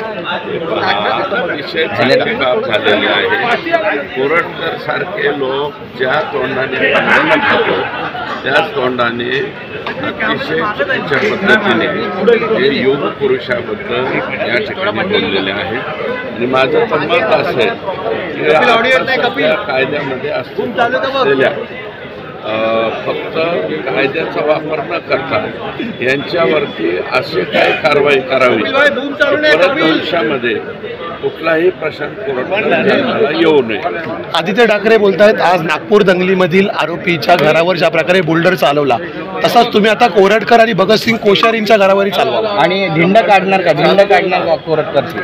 अतिशय चांगले काम झालेले आहे। कोरटकर सारखे लोक ज्या तोंडाने पाणी खातो त्याच तोंडाने अतिशय चुकीच्या पद्धतीने हे युग पुरुषाबद्दल या ठिकाणी बोललेले आहे। आणि माझं तर मत असं आहे की कायद्यामध्ये असलेल्या फक्त कायद्याचा वापर न करता यांच्यावरती असे काही कारवाई करावी परत भविष्यामध्ये कुठलाही प्रश्न कोर्टाला येऊ नये। आदित्य ठाकरे बोलतायत आज नागपूर दंगलीमधील आरोपीच्या घरावर ज्या प्रकारे बुलडर चालवला तसाच तुम्ही आता कोरटकर आणि भगतसिंग कोश्यारींच्या घरावरही चालवा आणि धिंड काढणार का कोरटकरची?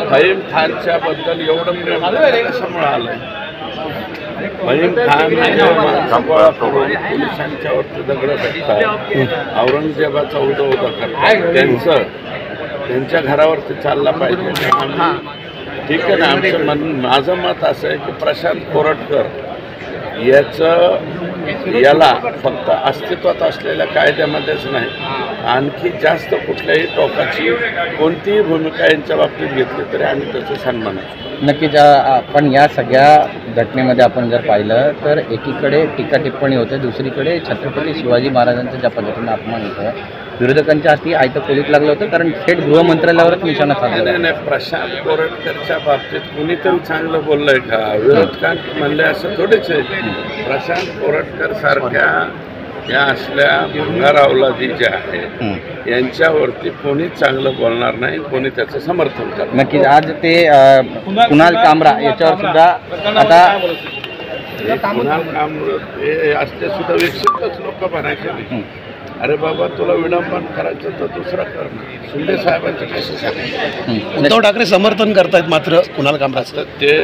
फहीम खानच्या बद्दल एवढं प्रेम कशामुळे आलंय? फहीम खान पोलिसांच्या वरती दगड फेकतात, औरंगजेबाचा उदो करतात, त्यांच्या घरावरती चालला पाहिजे। ठीक आहे ना, माझं मत असं आहे की प्रशांत कोरटकर याला फक्त अस्तित्वात असलेल्या कायद्यामध्येच नाही आणखी जास्त कुठल्याही टोकाची कोणतीही भूमिका यांच्या बाबतीत घेतली तरी आम्ही त्याचा सन्मान करतो। नक्कीच आपण या सगळ्या घटनेमध्ये आपण जर पाहिलं तर एकीकडे टीका टिप्पणी होते, दुसरीकडे छत्रपती शिवाजी महाराजांचा ज्या पद्धतीने अपमान होतो, विरोधकांच्या हाती आयतं पोलीस लागलं होतं कारण थेट गृहमंत्रालयावरच निशाणा साधला। नाही, प्रशांत कोरटकरच्या बाबतीत कुणीतरी चांगलं बोललंय का? विरोधकांनी म्हणले असं थोडेच आहे। प्रशांत कोरटकर सारख्या या असल्या भंगार अवलादी ज्या आहेत यांच्यावरती कोणीच चांगलं बोलणार नाही, कोणी त्याचं समर्थन करणार। नक्कीच आज ते कुणाल कामरा याच्यावर सुद्धा आता कुणाल कामरे असते सुद्धा विकसितच लोक म्हणायचे नाही, अरे बाबा तुला विडंबन करायचं तर दुसरं करणं। शिंदे साहेबांचं कसं सांगायचं? उद्धव ठाकरे समर्थन करतायत मात्र कुणाल कामराचं ते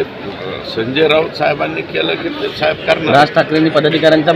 संजय राऊत साहेबांनी केलं की ते साहेब करणार। राज ठाकरेंनी पदाधिकाऱ्यांचा